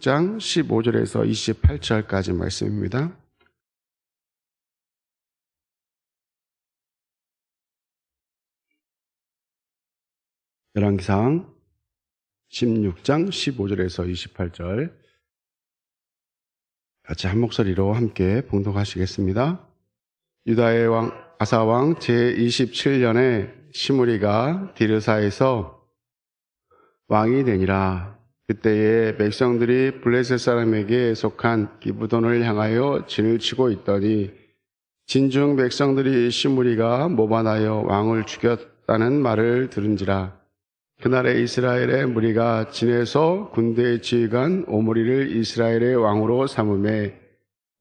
16장 15절에서 28절까지 말씀입니다. 열왕기상 16장 15절에서 28절 같이 한 목소리로 함께 봉독하시겠습니다. 유다의 왕 아사왕 제27년에 시므리가 디르사에서 왕이 되니라. 그때에 백성들이 블레셋 사람에게 속한 기브돈을 향하여 진을 치고 있더니 진중 백성들이 시므리가 모반하여 왕을 죽였다는 말을 들은지라. 그날에 이스라엘의 무리가 진에서 군대 지휘관 오므리를 이스라엘의 왕으로 삼음에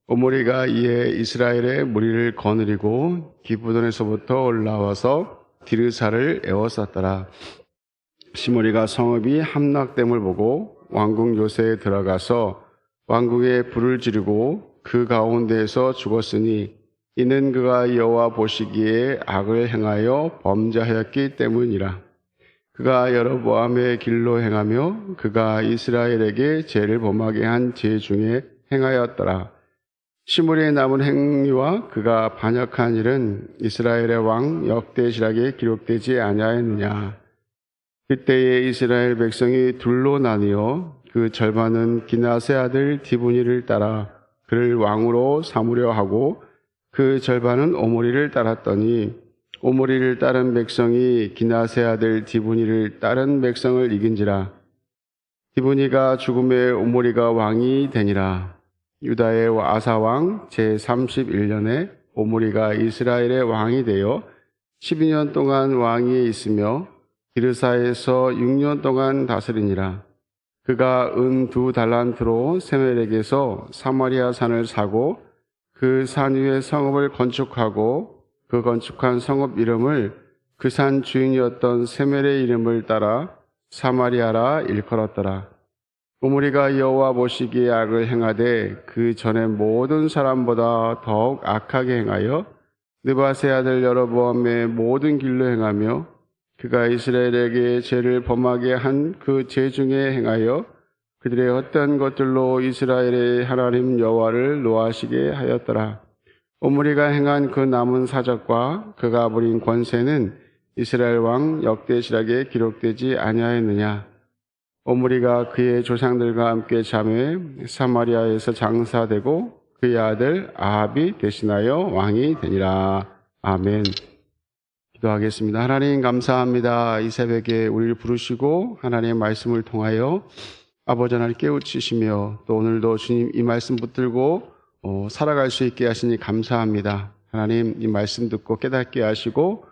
오므리가 이에 이스라엘의 무리를 거느리고 기브돈에서부터 올라와서 디르사를 에워쌌더라. 시므리가 성읍이 함락됨을 보고 왕궁 요새에 들어가서 왕궁에 불을 지르고 그 가운데에서 죽었으니 이는 그가 여호와 보시기에 악을 행하여 범죄하였기 때문이라. 그가 여로보암의 길로 행하며 그가 이스라엘에게 죄를 범하게 한 죄 중에 행하였더라. 시므리의 남은 행위와 그가 반역한 일은 이스라엘의 왕 역대시락에 기록되지 아니하였느냐. 그때에 이스라엘 백성이 둘로 나뉘어 그 절반은 기나세 아들 디브니를 따라 그를 왕으로 삼으려 하고 그 절반은 오므리를 따랐더니 오므리를 따른 백성이 기나세 아들 디브니를 따른 백성을 이긴지라. 디브니가 죽음에 오므리가 왕이 되니라. 유다의 아사왕 제31년에 오므리가 이스라엘의 왕이 되어 12년 동안 왕위에 있으며 디르사에서 6년 동안 다스리니라. 그가 은 2달란트로 세멜에게서 사마리아 산을 사고 그 산 위에 성읍을 건축하고 그 건축한 성읍 이름을 그 산 주인이었던 세멜의 이름을 따라 사마리아라 일컬었더라. 오므리가 여호와 보시기에 악을 행하되 그 전에 모든 사람보다 더욱 악하게 행하여 느바세 아들 여로보암의 모든 길로 행하며 그가 이스라엘에게 죄를 범하게 한 그 죄 중에 행하여 그들의 헛된 것들로 이스라엘의 하나님 여호와를 노하시게 하였더라. 오므리가 행한 그 남은 사적과 그가 부린 권세는 이스라엘 왕 역대시락에 기록되지 아니하였느냐. 오므리가 그의 조상들과 함께 잠에 사마리아에서 장사되고 그의 아들 아합이 대신하여 왕이 되니라. 아멘. 기도하겠습니다. 하나님 감사합니다. 이 새벽에 우리를 부르시고 하나님의 말씀을 통하여 아버지 하나님 깨우치시며 또 오늘도 주님 이 말씀 붙들고 살아갈 수 있게 하시니 감사합니다. 하나님 이 말씀 듣고 깨닫게 하시고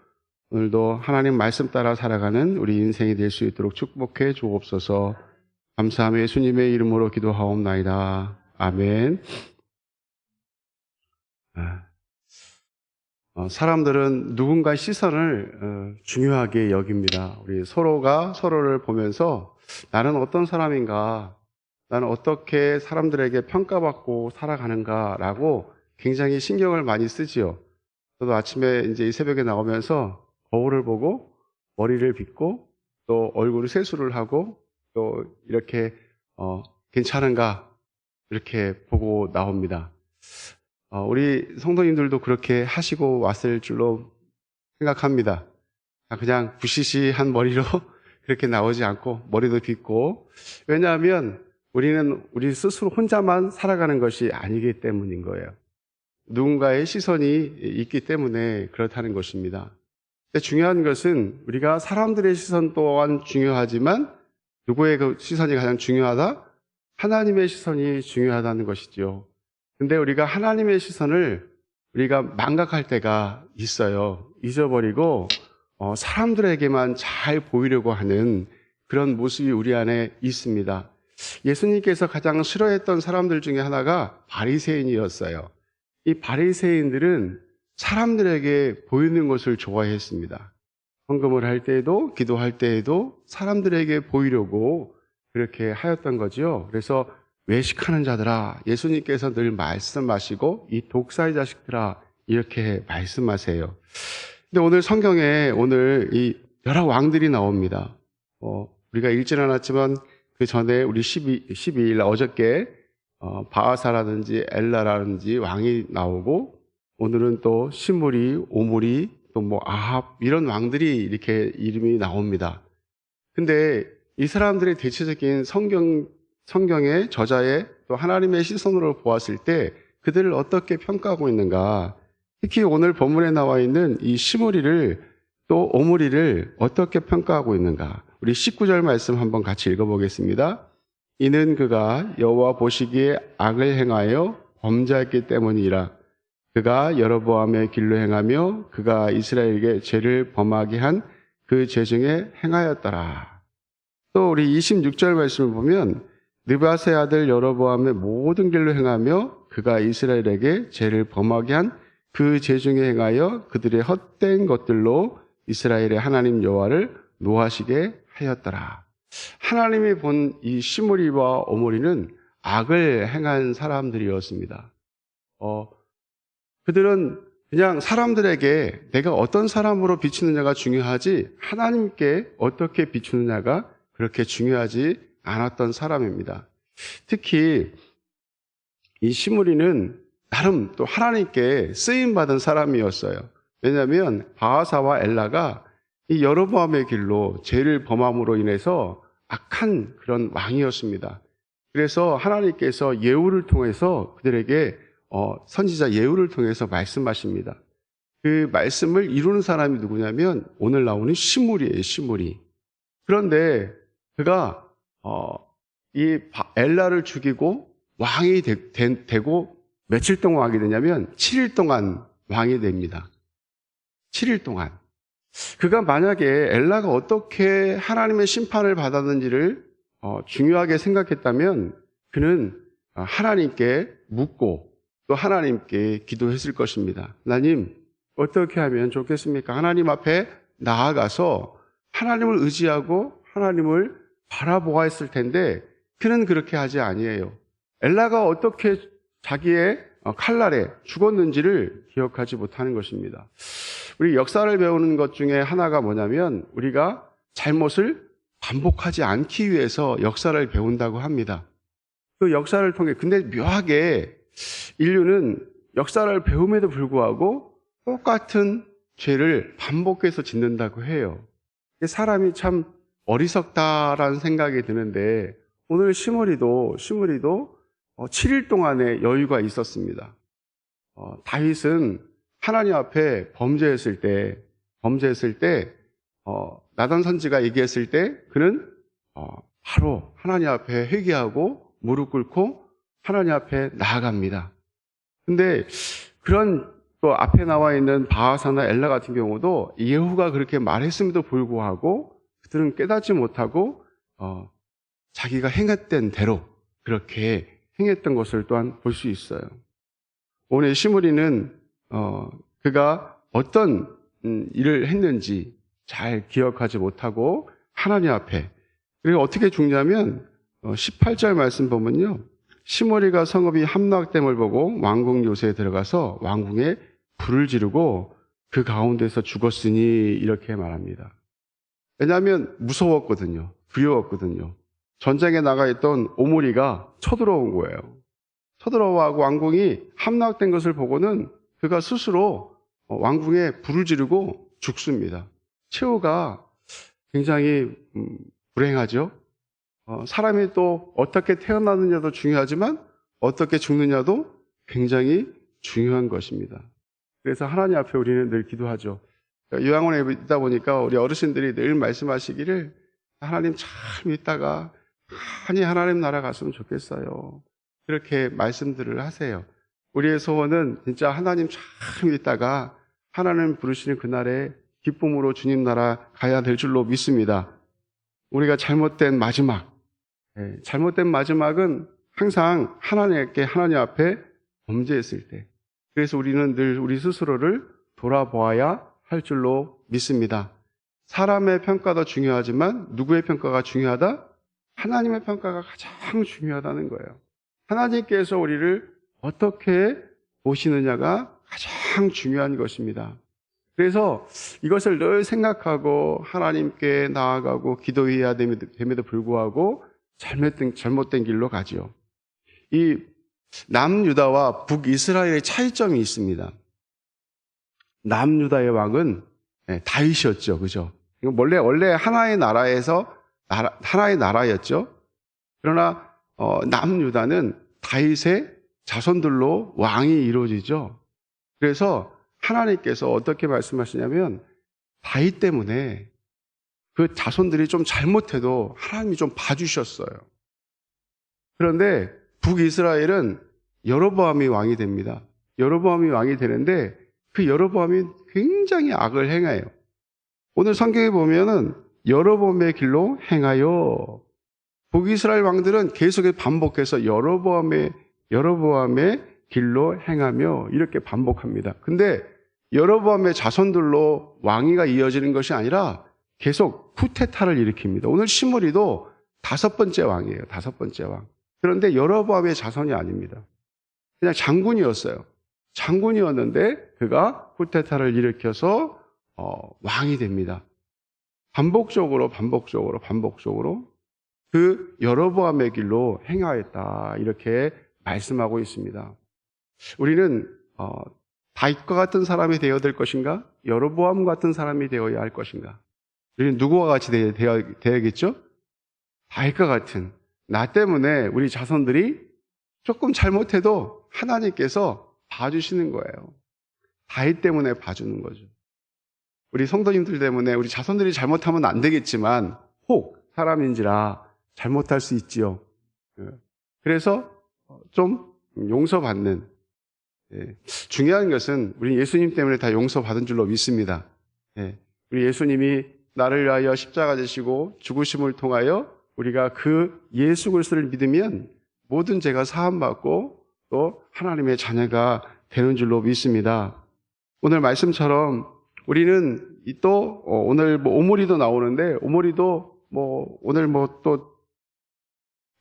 오늘도 하나님 말씀 따라 살아가는 우리 인생이 될 수 있도록 축복해 주옵소서. 감사하며 예수님의 이름으로 기도하옵나이다. 아멘. 사람들은 누군가의 시선을 중요하게 여깁니다. 우리 서로가 서로를 보면서 나는 어떤 사람인가, 나는 어떻게 사람들에게 평가받고 살아가는가라고 굉장히 신경을 많이 쓰지요. 저도 아침에 이제 이 새벽에 나오면서 거울을 보고 머리를 빗고 또 얼굴을 세수를 하고 또 이렇게 괜찮은가 이렇게 보고 나옵니다. 우리 성도님들도 그렇게 하시고 왔을 줄로 생각합니다. 그냥 부시시한 머리로 그렇게 나오지 않고 머리도 빗고, 왜냐하면 우리는 우리 스스로 혼자만 살아가는 것이 아니기 때문인 거예요. 누군가의 시선이 있기 때문에 그렇다는 것입니다. 근데 중요한 것은 우리가 사람들의 시선 또한 중요하지만 누구의 그 시선이 가장 중요하다? 하나님의 시선이 중요하다는 것이죠. 근데 우리가 하나님의 시선을 우리가 망각할 때가 있어요. 잊어버리고 사람들에게만 잘 보이려고 하는 그런 모습이 우리 안에 있습니다. 예수님께서 가장 싫어했던 사람들 중에 하나가 바리새인이었어요. 이 바리새인들은 사람들에게 보이는 것을 좋아했습니다. 헌금을 할 때에도 기도할 때에도 사람들에게 보이려고 그렇게 하였던 거죠. 그래서 외식하는 자들아, 예수님께서 늘 말씀하시고 이 독사의 자식들아 이렇게 말씀하세요. 근데 오늘 성경에 오늘 이 여러 왕들이 나옵니다. 우리가 읽지는 않았지만 그 전에 우리 12일 어저께 바하사라든지 엘라라든지 왕이 나오고, 오늘은 또 시므리, 오므리, 또 뭐 아합 이런 왕들이 이렇게 이름이 나옵니다. 근데 이 사람들의 대체적인 성경의 저자의 또 하나님의 시선으로 보았을 때 그들을 어떻게 평가하고 있는가? 특히 오늘 본문에 나와 있는 이 시므리를 또 오므리를 어떻게 평가하고 있는가? 우리 19절 말씀 한번 같이 읽어보겠습니다. 이는 그가 여호와 보시기에 악을 행하여 범죄했기 때문이라. 그가 여로보암의 길로 행하며 그가 이스라엘에게 죄를 범하게 한 그 죄 중에 행하였더라. 또 우리 26절 말씀을 보면 느밧의 아들 여로보암의 모든 길로 행하며 그가 이스라엘에게 죄를 범하게 한 그 죄 중에 행하여 그들의 헛된 것들로 이스라엘의 하나님 여호와를 노하시게 하였더라. 하나님이 본 이 시므리와 오므리는 악을 행한 사람들이었습니다. 그들은 그냥 사람들에게 내가 어떤 사람으로 비추느냐가 중요하지 하나님께 어떻게 비추느냐가 그렇게 중요하지 않았던 사람입니다. 특히 이 시므리는 나름 또 하나님께 쓰임받은 사람이었어요. 왜냐하면 바하사와 엘라가 이 여로보암의 길로 죄를 범함으로 인해서 악한 그런 왕이었습니다. 그래서 하나님께서 예후를 통해서 그들에게 선지자 예후를 통해서 말씀하십니다. 그 말씀을 이루는 사람이 누구냐면 오늘 나오는 시므리예요, 시므리. 그런데 그가 이 엘라를 죽이고 왕이 되고 며칠 동안 왕이 되냐면 7일 동안 왕이 됩니다. 7일 동안. 그가 만약에 엘라가 어떻게 하나님의 심판을 받았는지를 중요하게 생각했다면 그는 하나님께 묻고 또 하나님께 기도했을 것입니다. 하나님, 어떻게 하면 좋겠습니까? 하나님 앞에 나아가서 하나님을 의지하고 하나님을 바라보았을 텐데 그는 그렇게 하지 아니에요. 엘라가 어떻게 자기의 칼날에 죽었는지를 기억하지 못하는 것입니다. 우리 역사를 배우는 것 중에 하나가 뭐냐면 우리가 잘못을 반복하지 않기 위해서 역사를 배운다고 합니다. 그 역사를 통해 근데 묘하게 인류는 역사를 배움에도 불구하고 똑같은 죄를 반복해서 짓는다고 해요. 사람이 참 어리석다라는 생각이 드는데 오늘 시므리도 7일 동안의 여유가 있었습니다. 다윗은 하나님 앞에 범죄했을 때 나단 선지가 얘기했을 때 그는 바로 하나님 앞에 회개하고 무릎 꿇고 하나님 앞에 나아갑니다. 근데 그런 또 앞에 나와 있는 바하사나 엘라 같은 경우도 예후가 그렇게 말했음에도 불구하고 그들은 깨닫지 못하고 자기가 행했던 대로 그렇게 행했던 것을 또한 볼 수 있어요. 오늘 시므리는 그가 어떤 일을 했는지 잘 기억하지 못하고 하나님 앞에 그리고 어떻게 죽냐면 18절 말씀 보면요. 시므리가 성읍이 함락됨을 보고 왕궁 요새에 들어가서 왕궁에 불을 지르고 그 가운데서 죽었으니 이렇게 말합니다. 왜냐하면 무서웠거든요. 두려웠거든요. 전쟁에 나가 있던 오므리가 쳐들어온 거예요. 쳐들어와고 왕궁이 함락된 것을 보고는 그가 스스로 왕궁에 불을 지르고 죽습니다. 최후가 굉장히 불행하죠. 사람이 또 어떻게 태어나느냐도 중요하지만 어떻게 죽느냐도 굉장히 중요한 것입니다. 그래서 하나님 앞에 우리는 늘 기도하죠. 요양원에 있다 보니까 우리 어르신들이 늘 말씀하시기를 하나님 잘 믿다가 많이 하나님 나라 갔으면 좋겠어요. 그렇게 말씀들을 하세요. 우리의 소원은 진짜 하나님 잘 믿다가 하나님 부르시는 그날에 기쁨으로 주님 나라 가야 될 줄로 믿습니다. 우리가 잘못된 마지막은 항상 하나님 앞에 범죄했을 때. 그래서 우리는 늘 우리 스스로를 돌아보아야 할 줄로 믿습니다. 사람의 평가도 중요하지만 누구의 평가가 중요하다? 하나님의 평가가 가장 중요하다는 거예요. 하나님께서 우리를 어떻게 보시느냐가 가장 중요한 것입니다. 그래서 이것을 늘 생각하고 하나님께 나아가고 기도해야 됨에도 불구하고 잘못된 길로 가지요. 이 남유다와 북이스라엘의 차이점이 있습니다. 남유다의 왕은 다윗이었죠. 그죠? 원래 하나의 하나의 나라였죠. 그러나 남유다는 다윗의 자손들로 왕이 이루어지죠. 그래서 하나님께서 어떻게 말씀하시냐면 다윗 때문에 그 자손들이 좀 잘못해도 하나님이 좀 봐주셨어요. 그런데 북이스라엘은 여로보암이 왕이 됩니다. 여로보암이 왕이 되는데 그 여로보암이 굉장히 악을 행해요. 오늘 성경에 보면은 여로보암의 길로 행하여, 북이스라엘 왕들은 계속 반복해서 여로보암의 길로 행하며 이렇게 반복합니다. 근데 여로보암의 자손들로 왕위가 이어지는 것이 아니라 계속 쿠데타를 일으킵니다. 오늘 시므리도 5번째 왕이에요. 5번째 왕. 그런데 여로보암의 자손이 아닙니다. 그냥 장군이었어요. 장군이었는데 그가 쿠데타를 일으켜서 왕이 됩니다. 반복적으로 그 여로보암의 길로 행하였다, 이렇게 말씀하고 있습니다. 우리는 다윗과 같은 사람이 되어야 될 것인가? 여로보암 같은 사람이 되어야 할 것인가? 우리는 누구와 같이 되어야겠죠? 다윗과 같은, 나 때문에 우리 자손들이 조금 잘못해도 하나님께서 봐주시는 거예요. 다윗 때문에 봐주는 거죠. 우리 성도님들 때문에 우리 자손들이 잘못하면 안 되겠지만 혹 사람인지라 잘못할 수 있지요. 그래서 좀 용서받는, 중요한 것은 우리 예수님 때문에 다 용서받은 줄로 믿습니다. 우리 예수님이 나를 위하여 십자가 지시고 죽으심을 통하여 우리가 그 예수 그리스도를 믿으면 모든 죄가 사함받고 또 하나님의 자녀가 되는 줄로 믿습니다. 오늘 말씀처럼 우리는 또 오늘 오므리도 나오는데, 오므리도 오늘 또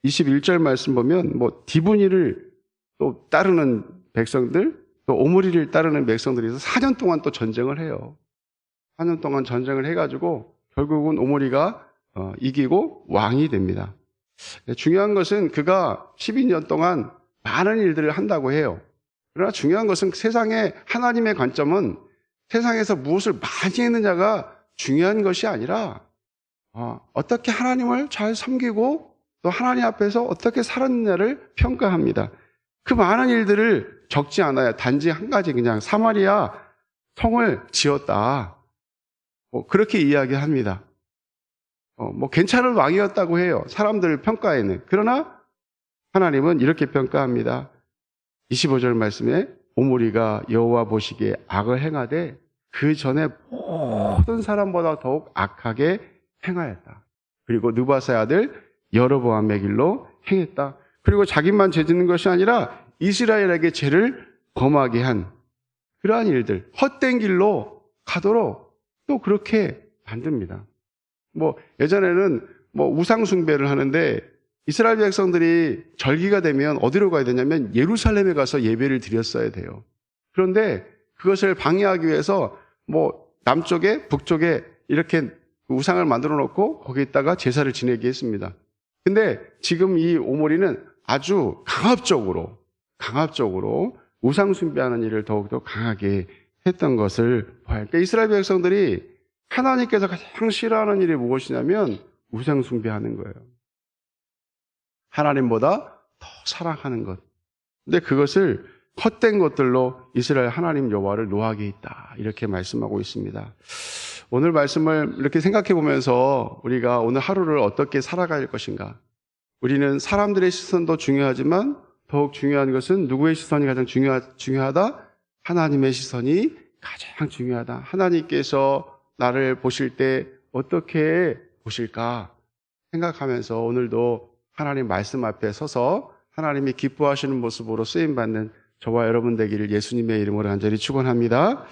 21절 말씀 보면 디브니를 또 따르는 백성들, 또 오므리를 따르는 백성들이 있어서 4년 동안 또 전쟁을 해요. 4년 동안 전쟁을 해가지고 결국은 오므리가 이기고 왕이 됩니다. 중요한 것은 그가 12년 동안 많은 일들을 한다고 해요. 그러나 중요한 것은 세상의 하나님의 관점은 세상에서 무엇을 많이 했느냐가 중요한 것이 아니라 어떻게 하나님을 잘 섬기고 또 하나님 앞에서 어떻게 살았느냐를 평가합니다. 그 많은 일들을 적지 않아요. 단지 한 가지, 그냥 사마리아 성을 지었다, 그렇게 이야기합니다. 괜찮은 왕이었다고 해요, 사람들 평가에는. 그러나 하나님은 이렇게 평가합니다. 25절 말씀에 오므리가 여호와 보시기에 악을 행하되 그 전에 모든 사람보다 더욱 악하게 행하였다. 그리고 느바사의 아들 여로보암의 길로 행했다. 그리고 자기만 죄 짓는 것이 아니라 이스라엘에게 죄를 범하게 한 그러한 일들, 헛된 길로 가도록 또 그렇게 만듭니다. 예전에는 우상 숭배를 하는데 이스라엘 백성들이 절기가 되면 어디로 가야 되냐면 예루살렘에 가서 예배를 드렸어야 돼요. 그런데 그것을 방해하기 위해서 남쪽에 북쪽에 이렇게 우상을 만들어 놓고 거기에다가 제사를 지내게 했습니다. 근데 지금 이 오므리는 아주 강압적으로 우상 숭배하는 일을 더욱더 강하게 했던 것을 봐요. 그러니까 이스라엘 백성들이 하나님께서 가장 싫어하는 일이 무엇이냐면 우상 숭배하는 거예요. 하나님보다 더 사랑하는 것. 근데 그것을 헛된 것들로 이스라엘 하나님 여호와를 노하게 했다, 이렇게 말씀하고 있습니다. 오늘 말씀을 이렇게 생각해 보면서 우리가 오늘 하루를 어떻게 살아갈 것인가. 우리는 사람들의 시선도 중요하지만 더욱 중요한 것은 누구의 시선이 가장 중요하다? 하나님의 시선이 가장 중요하다. 하나님께서 나를 보실 때 어떻게 보실까 생각하면서 오늘도 하나님 말씀 앞에 서서 하나님이 기뻐하시는 모습으로 쓰임받는 저와 여러분 되기를 예수님의 이름으로 간절히 축원합니다.